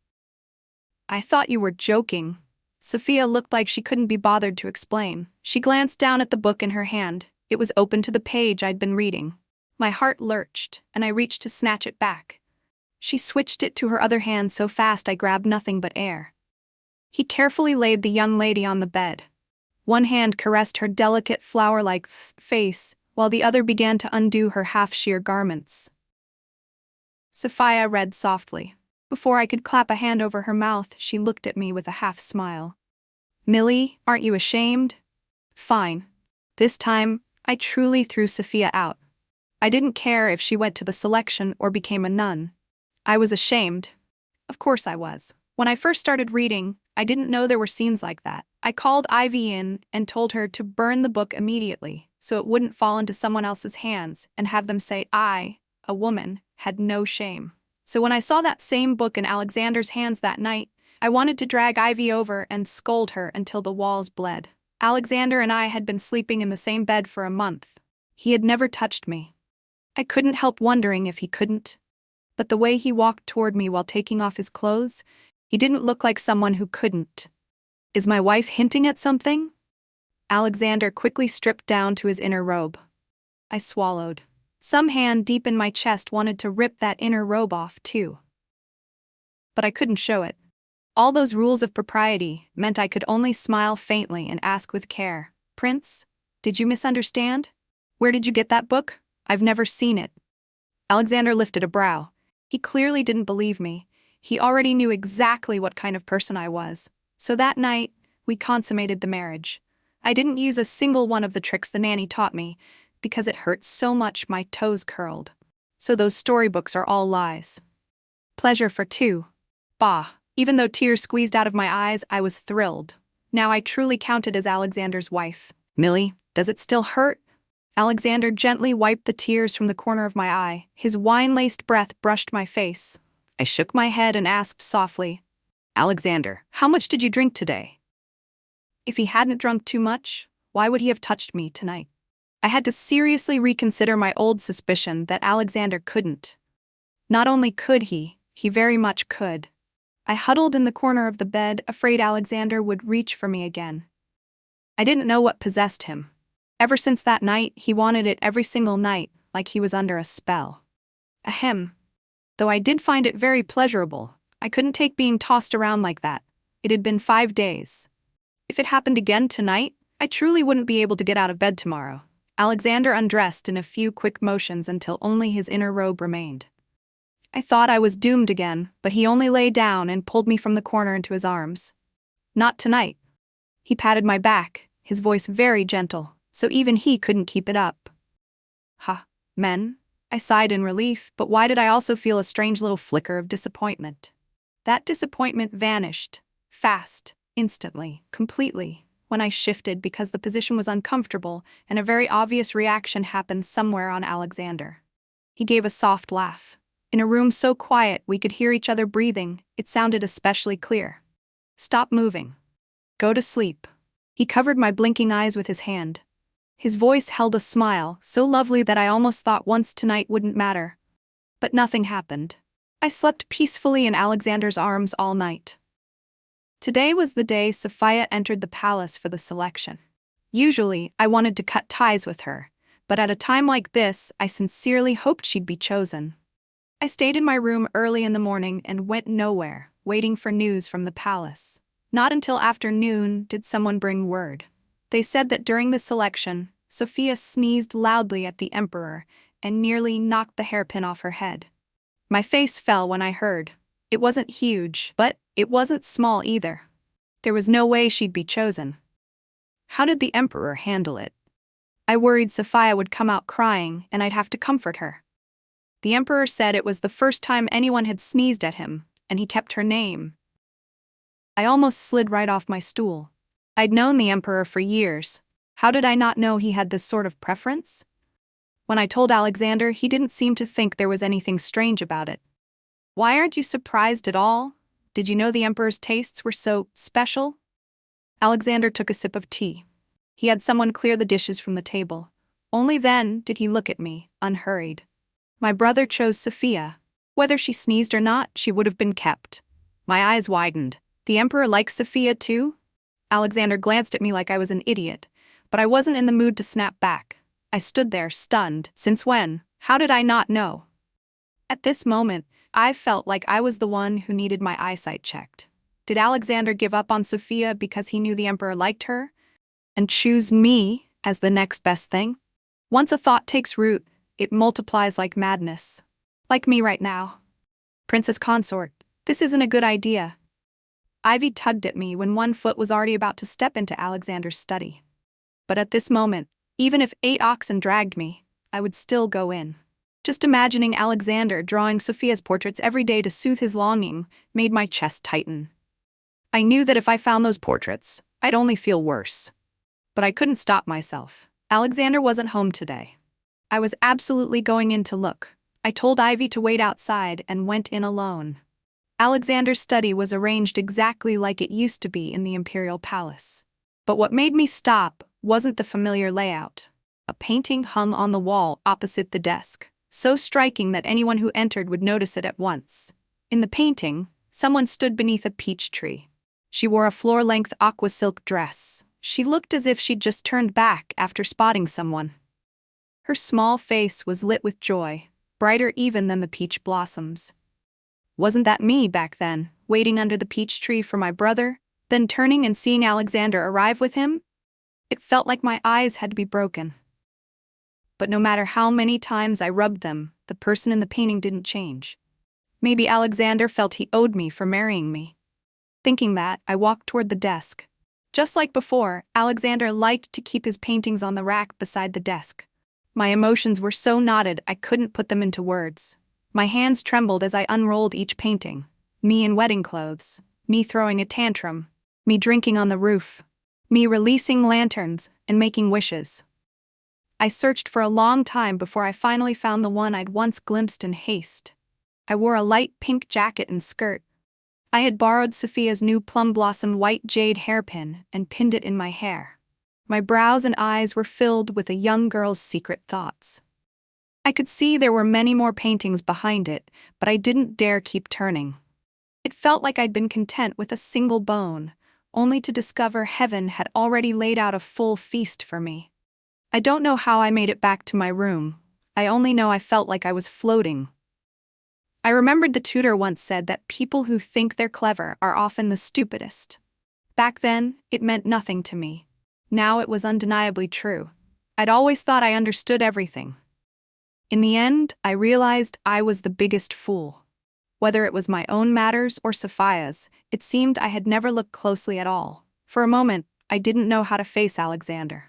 "I thought you were joking." Sophia looked like she couldn't be bothered to explain. She glanced down at the book in her hand. It was open to the page I'd been reading. My heart lurched, and I reached to snatch it back. She switched it to her other hand so fast I grabbed nothing but air. He carefully laid the young lady on the bed. One hand caressed her delicate flower-like face, while the other began to undo her half-sheer garments. Sophia read softly. Before I could clap a hand over her mouth, she looked at me with a half-smile. "Millie, aren't you ashamed?" "Fine." This time, I truly threw Sophia out. I didn't care if she went to the selection or became a nun. I was ashamed. Of course I was. When I first started reading, I didn't know there were scenes like that. I called Ivy in and told her to burn the book immediately, so it wouldn't fall into someone else's hands and have them say I, a woman, had no shame. So when I saw that same book in Alexander's hands that night, I wanted to drag Ivy over and scold her until the walls bled. Alexander and I had been sleeping in the same bed for a month. He had never touched me. I couldn't help wondering if he couldn't. But the way he walked toward me while taking off his clothes, he didn't look like someone who couldn't. Is my wife hinting at something? Alexander quickly stripped down to his inner robe. I swallowed. Some hand deep in my chest wanted to rip that inner robe off, too. But I couldn't show it. All those rules of propriety meant I could only smile faintly and ask with care, "Prince, did you misunderstand? Where did you get that book? I've never seen it." Alexander lifted a brow. He clearly didn't believe me. He already knew exactly what kind of person I was. So that night, we consummated the marriage. I didn't use a single one of the tricks the nanny taught me, because it hurt so much my toes curled. So those storybooks are all lies. Pleasure for two. Bah, even though tears squeezed out of my eyes, I was thrilled. Now I truly counted as Alexander's wife. "Millie, does it still hurt?" Alexander gently wiped the tears from the corner of my eye. His wine-laced breath brushed my face. I shook my head and asked softly, "Alexander, how much did you drink today?" If he hadn't drunk too much, why would he have touched me tonight? I had to seriously reconsider my old suspicion that Alexander couldn't. Not only could he very much could. I huddled in the corner of the bed, afraid Alexander would reach for me again. I didn't know what possessed him. Ever since that night, he wanted it every single night, like he was under a spell. Ahem. Though I did find it very pleasurable, I couldn't take being tossed around like that. It had been 5 days. If it happened again tonight, I truly wouldn't be able to get out of bed tomorrow. Alexander undressed in a few quick motions until only his inner robe remained. I thought I was doomed again, but he only lay down and pulled me from the corner into his arms. "Not tonight." He patted my back, his voice very gentle, so even he couldn't keep it up. "Ha, men?" I sighed in relief, but why did I also feel a strange little flicker of disappointment? That disappointment vanished, fast, instantly, completely, when I shifted because the position was uncomfortable and a very obvious reaction happened somewhere on Alexander. He gave a soft laugh. In a room so quiet we could hear each other breathing, it sounded especially clear. "Stop moving. Go to sleep." He covered my blinking eyes with his hand. His voice held a smile so lovely that I almost thought once tonight wouldn't matter. But nothing happened. I slept peacefully in Alexander's arms all night. Today was the day Sophia entered the palace for the selection. Usually, I wanted to cut ties with her, but at a time like this, I sincerely hoped she'd be chosen. I stayed in my room early in the morning and went nowhere, waiting for news from the palace. Not until afternoon did someone bring word. They said that during the selection, Sophia sneezed loudly at the emperor and nearly knocked the hairpin off her head. My face fell when I heard. It wasn't huge, but it wasn't small either. There was no way she'd be chosen. How did the emperor handle it? I worried Sophia would come out crying and I'd have to comfort her. The emperor said it was the first time anyone had sneezed at him, and he kept her name. I almost slid right off my stool. I'd known the emperor for years. How did I not know he had this sort of preference? When I told Alexander, he didn't seem to think there was anything strange about it. Why aren't you surprised at all? Did you know the emperor's tastes were so special? Alexander took a sip of tea. He had someone clear the dishes from the table. Only then did he look at me, unhurried. My brother chose Sophia. Whether she sneezed or not, she would have been kept. My eyes widened. The emperor likes Sophia too? Alexander glanced at me like I was an idiot, but I wasn't in the mood to snap back. I stood there, stunned. Since when? How did I not know? At this moment, I felt like I was the one who needed my eyesight checked. Did Alexander give up on Sophia because he knew the emperor liked her? And choose me as the next best thing? Once a thought takes root, it multiplies like madness. Like me right now. Princess consort, this isn't a good idea. Ivy tugged at me when one foot was already about to step into Alexander's study. But at this moment, even if 8 oxen dragged me, I would still go in. Just imagining Alexander drawing Sophia's portraits every day to soothe his longing made my chest tighten. I knew that if I found those portraits, I'd only feel worse. But I couldn't stop myself. Alexander wasn't home today. I was absolutely going in to look. I told Ivy to wait outside and went in alone. Alexander's study was arranged exactly like it used to be in the imperial palace. But what made me stop wasn't the familiar layout. A painting hung on the wall opposite the desk, so striking that anyone who entered would notice it at once. In the painting, someone stood beneath a peach tree. She wore a floor-length aqua silk dress. She looked as if she'd just turned back after spotting someone. Her small face was lit with joy, brighter even than the peach blossoms. Wasn't that me back then, waiting under the peach tree for my brother, then turning and seeing Alexander arrive with him? It felt like my eyes had to be broken. But no matter how many times I rubbed them, the person in the painting didn't change. Maybe Alexander felt he owed me for marrying me. Thinking that, I walked toward the desk. Just like before, Alexander liked to keep his paintings on the rack beside the desk. My emotions were so knotted I couldn't put them into words. My hands trembled as I unrolled each painting. Me in wedding clothes, me throwing a tantrum, me drinking on the roof, me releasing lanterns and making wishes. I searched for a long time before I finally found the one I'd once glimpsed in haste. I wore a light pink jacket and skirt. I had borrowed Sophia's new plum-blossom white jade hairpin and pinned it in my hair. My brows and eyes were filled with a young girl's secret thoughts. I could see there were many more paintings behind it, but I didn't dare keep turning. It felt like I'd been content with a single bone, only to discover heaven had already laid out a full feast for me. I don't know how I made it back to my room. I only know I felt like I was floating. I remembered the tutor once said that people who think they're clever are often the stupidest. Back then, it meant nothing to me. Now it was undeniably true. I'd always thought I understood everything. In the end, I realized I was the biggest fool. Whether it was my own matters or Sophia's, it seemed I had never looked closely at all. For a moment, I didn't know how to face Alexander.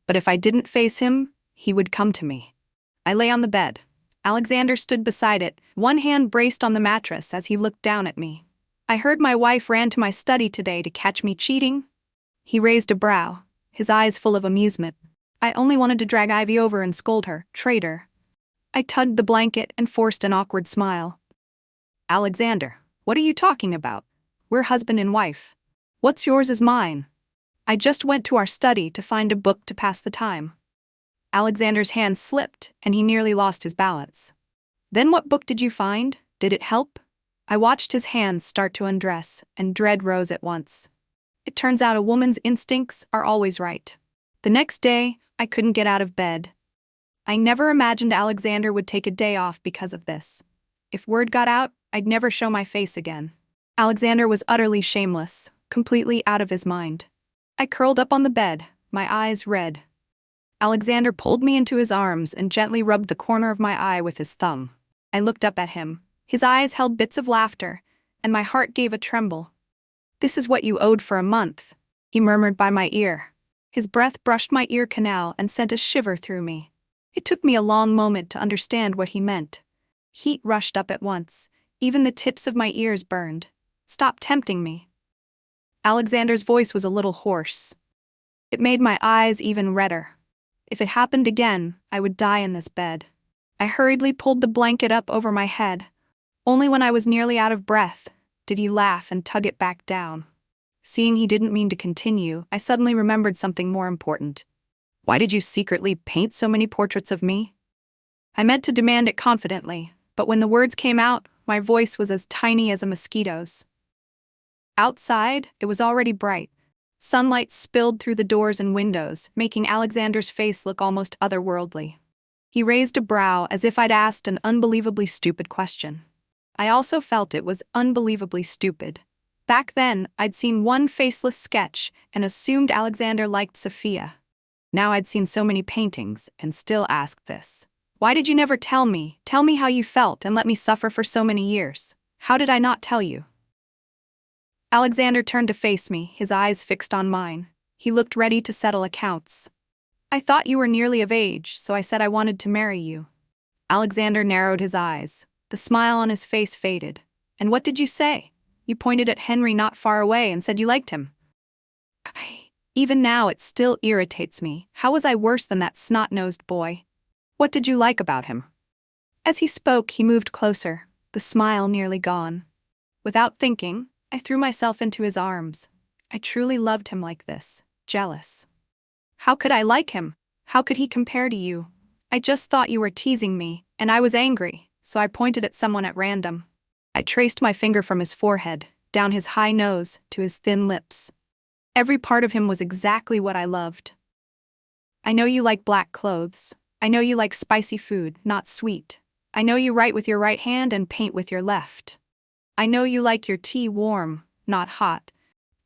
But if I didn't face him, he would come to me. I lay on the bed. Alexander stood beside it, one hand braced on the mattress as he looked down at me. I heard my wife ran to my study today to catch me cheating. He raised a brow, his eyes full of amusement. I only wanted to drag Ivy over and scold her, traitor. I tugged the blanket and forced an awkward smile. Alexander, what are you talking about? We're husband and wife. What's yours is mine. I just went to our study to find a book to pass the time. Alexander's hand slipped, and he nearly lost his balance. Then what book did you find? Did it help? I watched his hands start to undress, and dread rose at once. It turns out a woman's instincts are always right. The next day, I couldn't get out of bed. I never imagined Alexander would take a day off because of this. If word got out, I'd never show my face again. Alexander was utterly shameless, completely out of his mind. I curled up on the bed, my eyes red. Alexander pulled me into his arms and gently rubbed the corner of my eye with his thumb. I looked up at him. His eyes held bits of laughter, and my heart gave a tremble. "This is what you owed for a month," he murmured by my ear. His breath brushed my ear canal and sent a shiver through me. It took me a long moment to understand what he meant. Heat rushed up at once. Even the tips of my ears burned. "Stop tempting me." Alexander's voice was a little hoarse. It made my eyes even redder. If it happened again, I would die in this bed. I hurriedly pulled the blanket up over my head. Only when I was nearly out of breath did he laugh and tug it back down. Seeing he didn't mean to continue, I suddenly remembered something more important. "Why did you secretly paint so many portraits of me?" I meant to demand it confidently, but when the words came out, my voice was as tiny as a mosquito's. Outside, it was already bright. Sunlight spilled through the doors and windows, making Alexander's face look almost otherworldly. He raised a brow as if I'd asked an unbelievably stupid question. I also felt it was unbelievably stupid. Back then, I'd seen one faceless sketch and assumed Alexander liked Sophia. Now I'd seen so many paintings and still asked this. "Why did you never tell me? Tell me how you felt and let me suffer for so many years. How did I not tell you?" Alexander turned to face me, his eyes fixed on mine. He looked ready to settle accounts. "I thought you were nearly of age, so I said I wanted to marry you." Alexander narrowed his eyes. The smile on his face faded. "And what did you say? You pointed at Henry not far away and said you liked him." Even now it still irritates me. How was I worse than that snot-nosed boy? "What did you like about him?" As he spoke, he moved closer, the smile nearly gone. Without thinking, I threw myself into his arms. I truly loved him like this, jealous. "How could I like him? How could he compare to you? I just thought you were teasing me, and I was angry, so I pointed at someone at random." I traced my finger from his forehead, down his high nose, to his thin lips. Every part of him was exactly what I loved. "I know you like black clothes. I know you like spicy food, not sweet. I know you write with your right hand and paint with your left. I know you like your tea warm, not hot.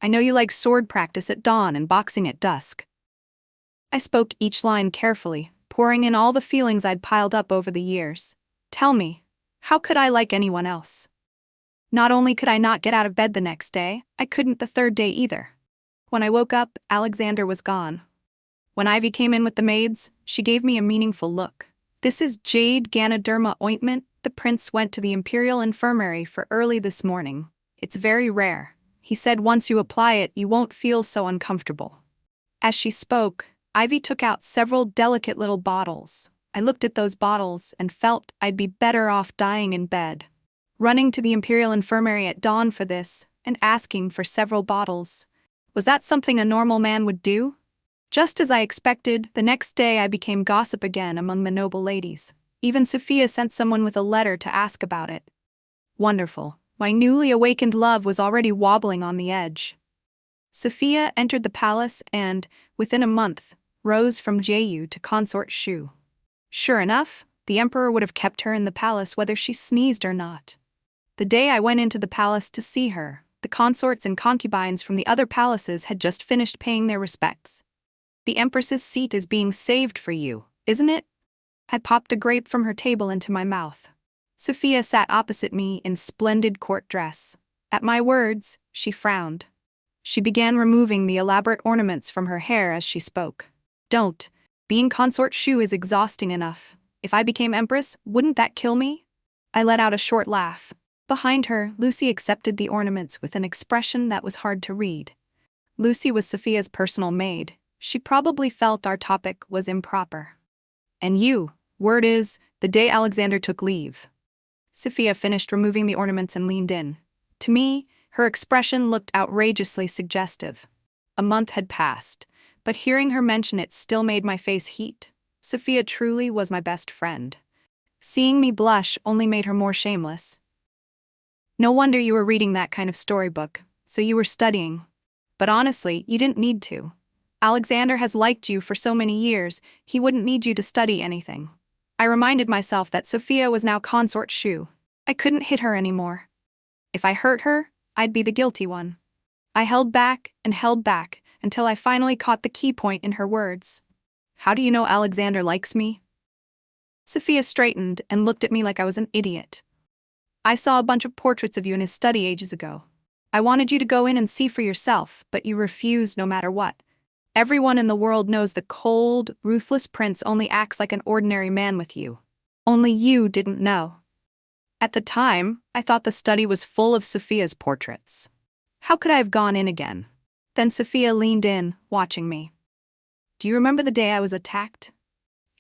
I know you like sword practice at dawn and boxing at dusk." I spoke each line carefully, pouring in all the feelings I'd piled up over the years. "Tell me, how could I like anyone else?" Not only could I not get out of bed the next day, I couldn't the third day either. When I woke up, Alexander was gone. When Ivy came in with the maids, she gave me a meaningful look. "This is jade Ganoderma ointment the prince went to the imperial infirmary for early this morning. It's very rare. He said once you apply it, you won't feel so uncomfortable." As she spoke, Ivy took out several delicate little bottles. I looked at those bottles and felt I'd be better off dying in bed. Running to the imperial infirmary at dawn for this, and asking for several bottles. Was that something a normal man would do? Just as I expected, the next day I became gossip again among the noble ladies. Even Sophia sent someone with a letter to ask about it. Wonderful. My newly awakened love was already wobbling on the edge. Sophia entered the palace and, within a month, rose from Jehu to consort Shu. Sure enough, the emperor would have kept her in the palace whether she sneezed or not. The day I went into the palace to see her, the consorts and concubines from the other palaces had just finished paying their respects. "The empress's seat is being saved for you, isn't it?" I popped a grape from her table into my mouth. Sophia sat opposite me in splendid court dress. At my words, she frowned. She began removing the elaborate ornaments from her hair as she spoke. "Don't. Being consort Shu is exhausting enough. If I became empress, wouldn't that kill me?" I let out a short laugh. Behind her, Lucy accepted the ornaments with an expression that was hard to read. Lucy was Sophia's personal maid. She probably felt our topic was improper. "And you, word is, the day Alexander took leave." Sophia finished removing the ornaments and leaned in. To me, her expression looked outrageously suggestive. A month had passed, but hearing her mention it still made my face heat. Sophia truly was my best friend. Seeing me blush only made her more shameless. No wonder you were reading that kind of storybook, so you were studying. But honestly, you didn't need to. Alexander has liked you for so many years, he wouldn't need you to study anything. I reminded myself that Sophia was now consort Shu. I couldn't hit her anymore. If I hurt her, I'd be the guilty one. I held back until I finally caught the key point in her words. How do you know Alexander likes me? Sophia straightened and looked at me like I was an idiot. I saw a bunch of portraits of you in his study ages ago. I wanted you to go in and see for yourself, but you refused no matter what. Everyone in the world knows the cold, ruthless prince only acts like an ordinary man with you. Only you didn't know. At the time, I thought the study was full of Sophia's portraits. How could I have gone in again? Then Sophia leaned in, watching me. Do you remember the day I was attacked?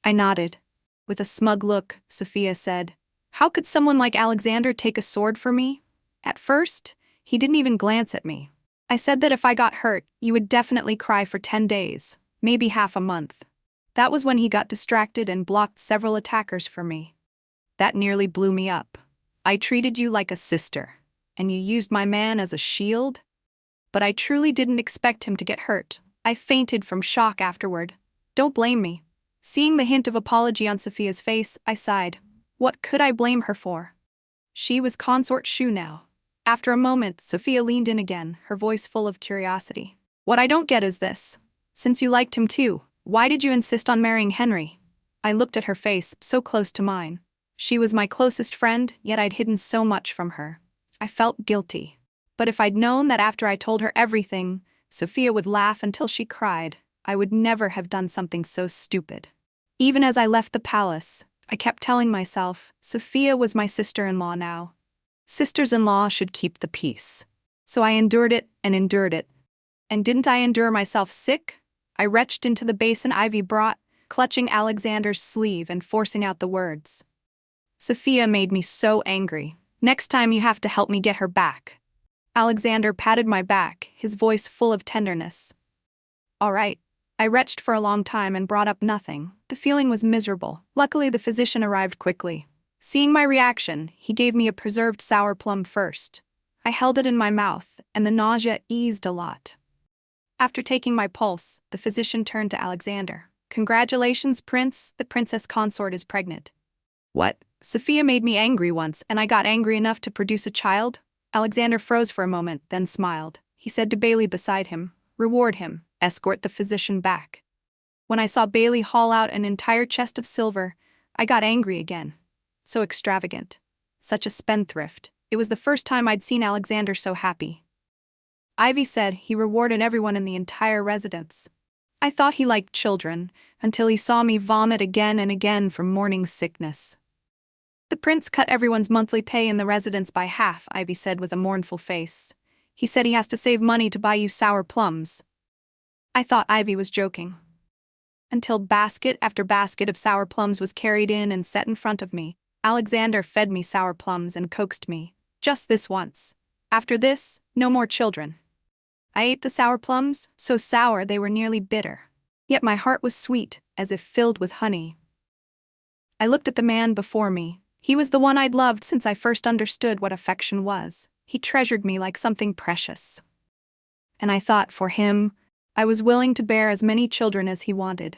I nodded. With a smug look, Sophia said, How could someone like Alexander take a sword for me? At first, he didn't even glance at me. I said that if I got hurt, you would definitely cry for 10 days, maybe half a month. That was when he got distracted and blocked several attackers for me. That nearly blew me up. I treated you like a sister, and you used my man as a shield? But I truly didn't expect him to get hurt. I fainted from shock afterward. Don't blame me. Seeing the hint of apology on Sophia's face, I sighed. What could I blame her for? She was consort Shu now. After a moment, Sophia leaned in again, her voice full of curiosity. What I don't get is this. Since you liked him too, why did you insist on marrying Henry? I looked at her face, so close to mine. She was my closest friend, yet I'd hidden so much from her. I felt guilty. But if I'd known that after I told her everything, Sophia would laugh until she cried, I would never have done something so stupid. Even as I left the palace, I kept telling myself, Sophia was my sister-in-law now. Sisters-in-law should keep the peace. So I endured it. And didn't I endure myself sick? I retched into the basin Ivy brought, clutching Alexander's sleeve and forcing out the words. Sophia made me so angry. Next time you have to help me get her back. Alexander patted my back, his voice full of tenderness. All right. I retched for a long time and brought up nothing. The feeling was miserable. Luckily, the physician arrived quickly. Seeing my reaction, he gave me a preserved sour plum first. I held it in my mouth, and the nausea eased a lot. After taking my pulse, the physician turned to Alexander. Congratulations, Prince, the princess consort is pregnant. What? Sophia made me angry once, and I got angry enough to produce a child? Alexander froze for a moment, then smiled. He said to Bailey beside him, Reward him, escort the physician back. When I saw Bailey haul out an entire chest of silver, I got angry again. So extravagant. Such a spendthrift. It was the first time I'd seen Alexander so happy. Ivy said he rewarded everyone in the entire residence. I thought he liked children, until he saw me vomit again and again from morning sickness. The prince cut everyone's monthly pay in the residence by half, Ivy said with a mournful face. He said he has to save money to buy you sour plums. I thought Ivy was joking. Until basket after basket of sour plums was carried in and set in front of me, Alexander fed me sour plums and coaxed me. Just this once. After this, no more children. I ate the sour plums, so sour they were nearly bitter. Yet my heart was sweet, as if filled with honey. I looked at the man before me. He was the one I'd loved since I first understood what affection was. He treasured me like something precious. And I thought, for him, I was willing to bear as many children as he wanted.